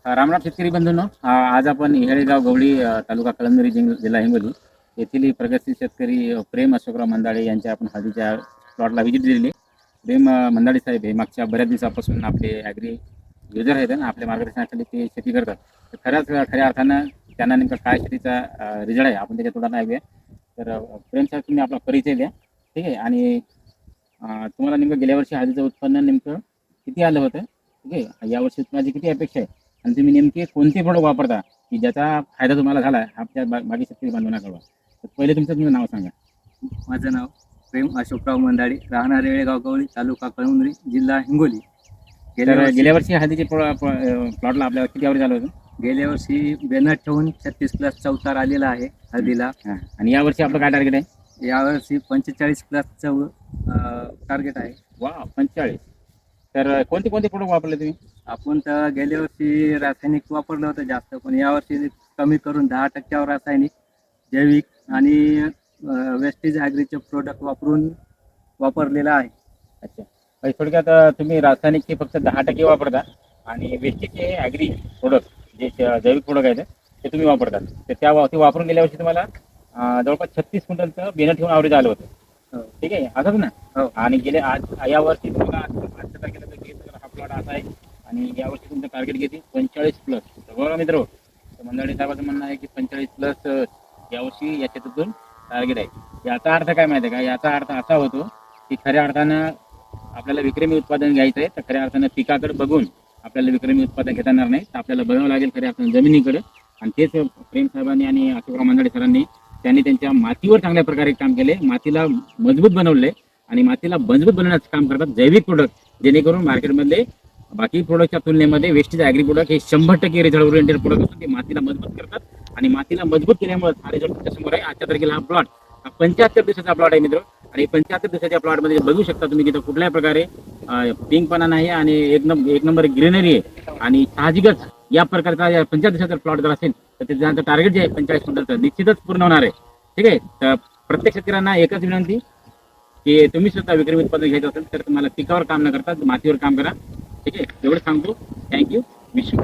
रामनाथ शेतकरी बंधूंनो, आज आपण येळेगाव गवळी तालुका कळमनुरी जिल्हा हिंगोली येथील प्रगतशील शेतकरी प्रेम अशोकराव मंदाडे यांच्या आपण हळदीच्या प्लॉटला व्हिजिट दिलेली. प्रेम मंदाडे साहेब हे मागच्या बऱ्याच दिवसापासून आपले ॲग्री युजर आहेत ना, आपल्या मार्गदर्शनाखाली ते शेती करतात. तर खऱ्या अर्थानं त्यांना नेमका काय शेतीचा रिझल्ट आहे आपण त्याच्या तोंडानं ऐकूया. तर प्रेम साहेब, तुम्ही आपला परिचय द्या, ठीक आहे. आणि तुम्हाला नेमकं गेल्या वर्षी हळदीचं उत्पन्न नेमकं किती आलं होतं, ठीक आहे. यावर्षी तुम्हाला किती अपेक्षा आहे आणि तुम्ही नेमके कोणते प्रोडक्ट वापरता की ज्याचा फायदा तुम्हाला झाला आहे आपल्या बाकी शेतकरी बांधवांना कळवा. तर पहिले तुमचं नाव सांगा. माझं नाव प्रेम अशोकराव मंदाडे, राहणार येळेगाव गवळी, तालुका कळमनुरी, जिल्हा हिंगोली. गेल्या वर्षी हळदीचे प्लॉटला आपल्याला किती ॲव्हरेज आलं होतं? गेल्या वर्षी बॅनर ठेवून 36+ उतार आलेला आहे हळदीला. आणि यावर्षी आपलं काय टार्गेट आहे? यावर्षी 45+ टार्गेट आहे. वा, 45. तर कोणते प्रोडक्ट वापरले तुम्ही? आपण तर गेल्या वर्षी रासायनिक वापरलं होतं जास्त, पण यावर्षी कमी करून 10% रासायनिक, जैविक आणि वेस्टेज ॲग्रीचे प्रोडक्ट वापरलेलं आहे. अच्छा, थोडक्यात तुम्ही रासायनिकचे फक्त 10% वापरता आणि वेस्टेजचे ॲग्री प्रोडक्ट जे जैविक प्रोडक्ट आहेत ते तुम्ही वापरतात. तर ते वापरून गेल्या वर्षी तुम्हाला जवळपास 36 क्विंटलचं बेनर ठेवून ॲव्हरेज आलं होतं, ठीक आहे, असंच ना? हो. आणि यावर्षी तुम्हाला आजच्या तारखेला जर घेतलं तर हा प्लॉट असा आहे आणि यावर्षी तुमचं टार्गेट घेते 45+. बघा मित्र, मंदाडे साहेबांचं म्हणणं आहे की 45+ यावर्षी या शेतातून टार्गेट आहे. याचा अर्थ काय माहिती आहे का? याचा अर्थ असा होतो की खऱ्या अर्थानं आपल्याला विक्रमी उत्पादन घ्यायचं आहे, तर खऱ्या अर्थानं पिकाकडे बघून आपल्याला विक्रमी उत्पादन घेता येणार नाही. तर आपल्याला बघावं लागेल खऱ्या अर्थानं जमिनीकडे. आणि तेच प्रेम साहेबांनी आणि अशोकराव मंदाडे सरांनी त्यांनी त्यांच्या मातीवर चांगल्या प्रकारे काम केले, मातीला मजबूत बनवले आणि मातीला मजबूत बनवण्याचं काम करतात जैविक प्रोडक्ट, जेणेकरून मार्केटमधले बाकी प्रोडक्टच्या तुलनेमध्ये वेस्टेज ॲग्री प्रोडक्ट हे 100% रिझल्ट ओरिएंटेड प्रोडक्ट असून ते मातीला मजबूत करतात आणि मातीला मजबूत केल्यामुळे हा रिझल्ट तुमच्यासमोर आहे. आजच्या तारखेला हा प्लॉट 75 दिवसाचा प्लॉट आहे मित्र. आणि 75 दिवसाच्या प्लॉटमध्ये बघू शकता तुम्ही तिथं कुठल्याही प्रकारे पिंकपणा नाही आणि एक नंबर ग्रीनरी आहे. आणि साहजिकच या प्रकारचा 75 दिवसाचा प्लॉट जर असेल तर त्याचं टार्गेट जे आहे 45 क्विंटलचं निश्चितच पूर्ण होणार आहे, ठीक आहे. तर प्रत्येक शेतकऱ्यांना एकच विनंती की तुम्ही स्वतः विक्रमी उत्पादन घ्यायचं असेल तर तुम्हाला पिकावर काम न करता मातीवर काम करा, ठीक आहे. एवढं सांगतो. थँक्यू. Wish you.